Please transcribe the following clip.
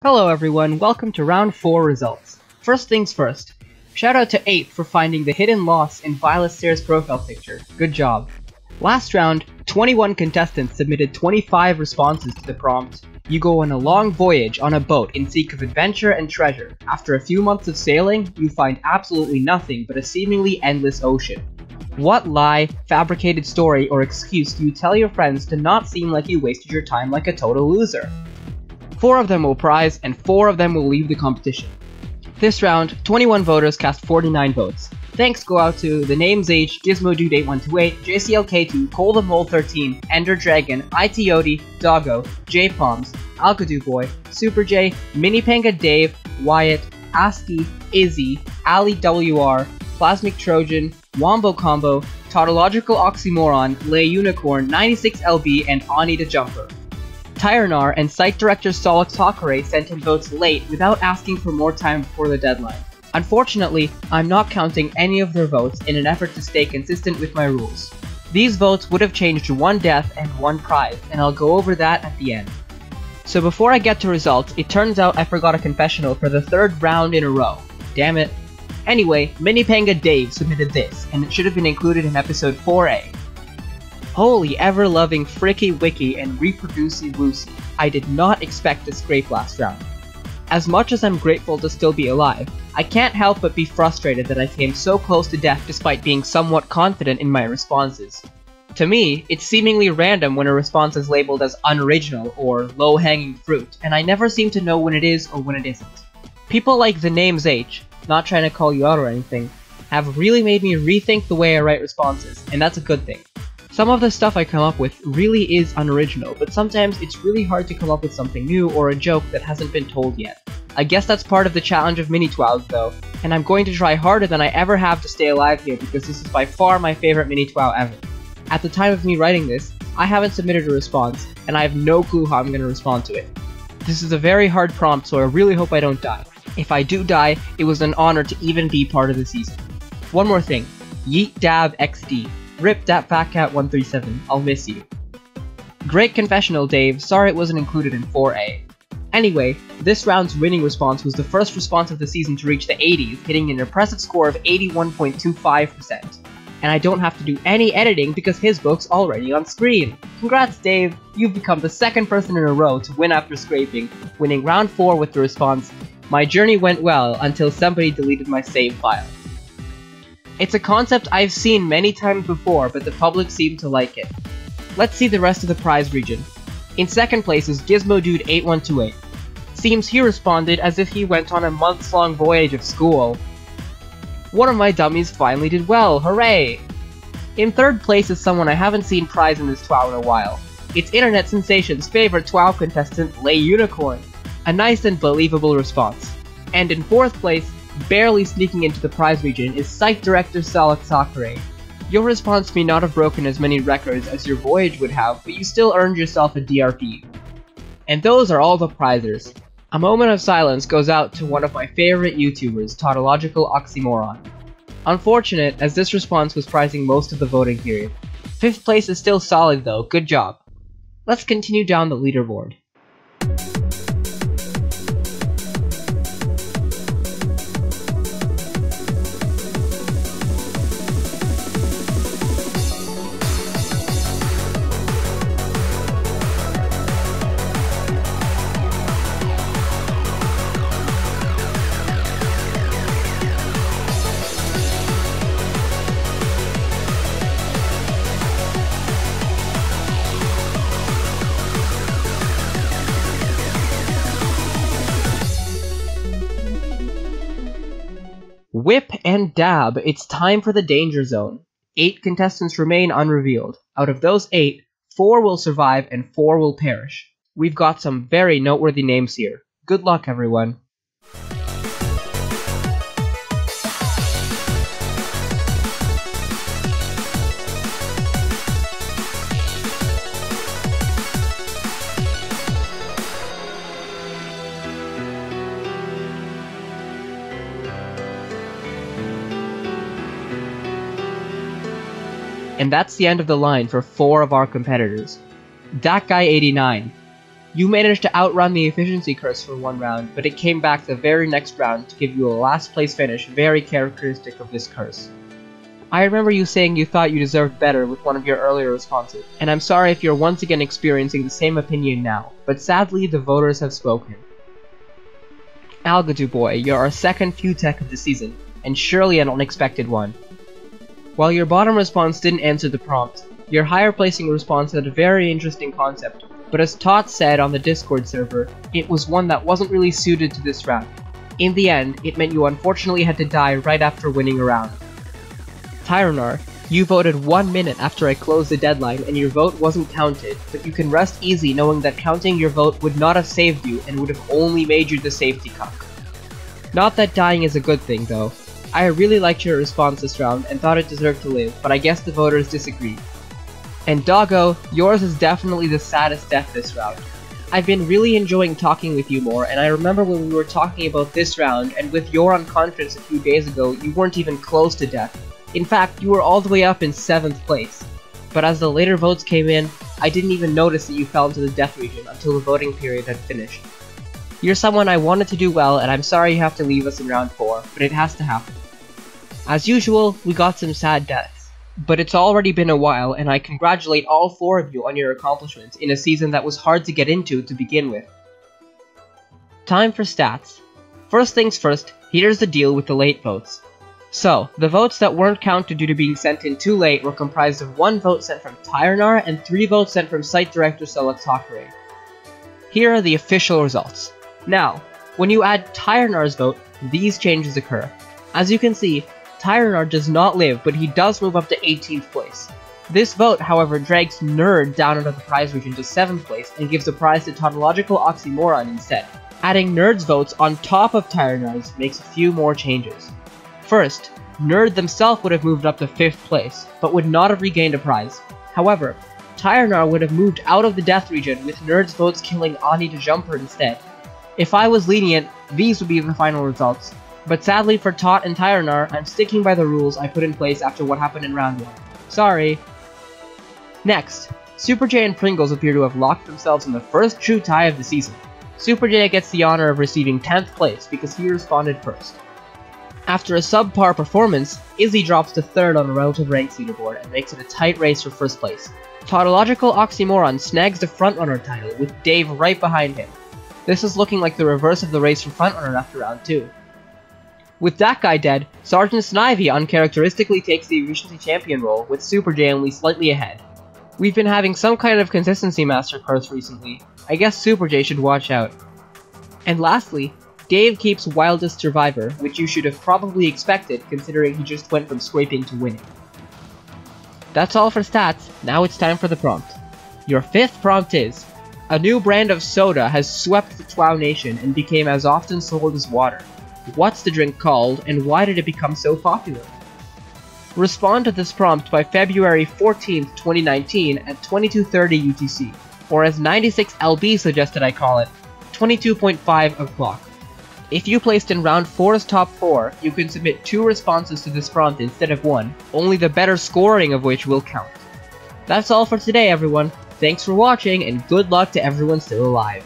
Hello everyone, welcome to round 4 results. First things first, shout out to Ape for finding the hidden loss in Violet Sayre's profile picture. Good job. Last round, 21 contestants submitted 25 responses to the prompt. You go on a long voyage on a boat in seek of adventure and treasure. After a few months of sailing, you find absolutely nothing but a seemingly endless ocean. What lie, fabricated story, or excuse do you tell your friends to not seem like you wasted your time like a total loser? 4 of them will prize, and 4 of them will leave the competition. This round, 21 voters cast 49 votes. Thanks go out to The Names H, GizmoDude8128, JCLK2, ColeTheMole13, Ender Dragon, ITOD, Doggo, JPalms, Alkaduboy, Super J, Minipanga Dave, Wyatt, ASCII, Izzy, Ali WR, Plasmic Trojan, Wombo Combo, Tautological Oxymoron, Lay Unicorn, 96LB, and Ani the Jumper. Tyrenar and site director Solok Takare sent in votes late without asking for more time before the deadline. Unfortunately, I'm not counting any of their votes in an effort to stay consistent with my rules. These votes would have changed 1 death and 1 prize, and I'll go over that at the end. So before I get to results, it turns out I forgot a confessional for the 3rd round in a row. Damn it. Anyway, Minipanga Dave submitted this, and it should have been included in episode 4A. Holy ever-loving fricky wiki and reproducey woosey, I did not expect to scrape last round. As much as I'm grateful to still be alive, I can't help but be frustrated that I came so close to death despite being somewhat confident in my responses. To me, it's seemingly random when a response is labeled as unoriginal or low-hanging fruit, and I never seem to know when it is or when it isn't. People like The Names H, not trying to call you out or anything, have really made me rethink the way I write responses, and that's a good thing. Some of the stuff I come up with really is unoriginal, but sometimes it's really hard to come up with something new or a joke that hasn't been told yet. I guess that's part of the challenge of mini TWOWs though, and I'm going to try harder than I ever have to stay alive here because this is by far my favorite mini TWOW ever. At the time of me writing this, I haven't submitted a response, and I have no clue how I'm going to respond to it. This is a very hard prompt, so I really hope I don't die. If I do die, it was an honor to even be part of the season. One more thing, Yeet Dab XD. Rip that fat cat 137, I'll miss you. Great confessional, Dave, sorry it wasn't included in 4A. Anyway, this round's winning response was the first response of the season to reach the 80s, hitting an impressive score of 81.25%. And I don't have to do any editing because his book's already on screen. Congrats, Dave, you've become the 2nd person in a row to win after scraping, winning round 4 with the response, "My journey went well until somebody deleted my save file." It's a concept I've seen many times before, but the public seemed to like it. Let's see the rest of the prize region. In 2nd place is GizmoDude8128. Seems he responded as if he went on a months-long voyage of school. One of my dummies finally did well, hooray! In 3rd place is someone I haven't seen prize in this TWOW in a while. It's internet sensation's favorite TWOW contestant, Lay Unicorn. A nice and believable response. And in 4th place, barely sneaking into the prize region is site director Solok Takare. Your response may not have broken as many records as your voyage would have, but you still earned yourself a DRP. And those are all the prizers. A moment of silence goes out to one of my favorite YouTubers, Tautological Oxymoron. Unfortunate, as this response was prizing most of the voting period. 5th place is still solid though, good job. Let's continue down the leaderboard. Whip and dab, it's time for the danger zone. 8 contestants remain unrevealed. Out of those 8, 4 will survive and 4 will perish. We've got some very noteworthy names here. Good luck, everyone. And that's the end of the line for 4 of our competitors. That Guy 89, You managed to outrun the efficiency curse for one round, but it came back the very next round to give you a last place finish very characteristic of this curse. I remember you saying you thought you deserved better with one of your earlier responses, and I'm sorry if you're once again experiencing the same opinion now, but sadly the voters have spoken. Algadoo Boy, you're our second Few Tech of the season, and surely an unexpected one. While your bottom response didn't answer the prompt, your higher placing response had a very interesting concept, but as Tot said on the Discord server, it was one that wasn't really suited to this round. In the end, it meant you unfortunately had to die right after winning a round. Tyranar, you voted 1 minute after I closed the deadline and your vote wasn't counted, but you can rest easy knowing that counting your vote would not have saved you and would have only made you the safety cuck. Not that dying is a good thing though. I really liked your response this round and thought it deserved to live, but I guess the voters disagreed. And Doggo, yours is definitely the saddest death this round. I've been really enjoying talking with you more, and I remember when we were talking about this round, and with your unconscious a few days ago, you weren't even close to death. In fact, you were all the way up in 7th place. But as the later votes came in, I didn't even notice that you fell into the death region until the voting period had finished. You're someone I wanted to do well, and I'm sorry you have to leave us in round 4, but it has to happen. As usual, we got some sad deaths. But it's already been a while, and I congratulate all 4 of you on your accomplishments in a season that was hard to get into to begin with. Time for stats. First things first, here's the deal with the late votes. So, the votes that weren't counted due to being sent in too late were comprised of 1 vote sent from Tyranar and 3 votes sent from site director Select Sakura. Here are the official results. Now, when you add Tyranar's vote, these changes occur. As you can see, Tyranar does not live, but he does move up to 18th place. This vote, however, drags Nerd down into the prize region to 7th place and gives the prize to Tautological Oxymoron instead. Adding Nerd's votes on top of Tyranar's makes a few more changes. First, Nerd themselves would have moved up to 5th place, but would not have regained a prize. However, Tyranar would have moved out of the death region with Nerd's votes killing Ani the Jumper instead. If I was lenient, these would be the final results. But sadly for Tot and Tyranar, I'm sticking by the rules I put in place after what happened in round 1. Sorry. Next, Super J and Pringles appear to have locked themselves in the first true tie of the season. Super J gets the honor of receiving 10th place because he responded first. After a subpar performance, Izzy drops to 3rd on the relative ranks leaderboard and makes it a tight race for 1st place. Tautological Oxymoron snags the frontrunner title with Dave right behind him. This is looking like the reverse of the race for frontrunner after round 2. With that guy dead, Sergeant Snivy uncharacteristically takes the efficiency champion role, with Super J only slightly ahead. We've been having some kind of consistency master curse recently. I guess Super J should watch out. And lastly, Dave keeps Wildest Survivor, which you should have probably expected considering he just went from scraping to winning. That's all for stats, now it's time for the prompt. Your 5th prompt is, a new brand of soda has swept the TWOW nation and became as often sold as water. What's the drink called, and why did it become so popular? Respond to this prompt by February 14th, 2019 at 22:30 UTC, or as 96LB suggested I call it, 22.5 o'clock. If you placed in round 4's top 4, you can submit 2 responses to this prompt instead of 1, only the better scoring of which will count. That's all for today everyone, thanks for watching and good luck to everyone still alive.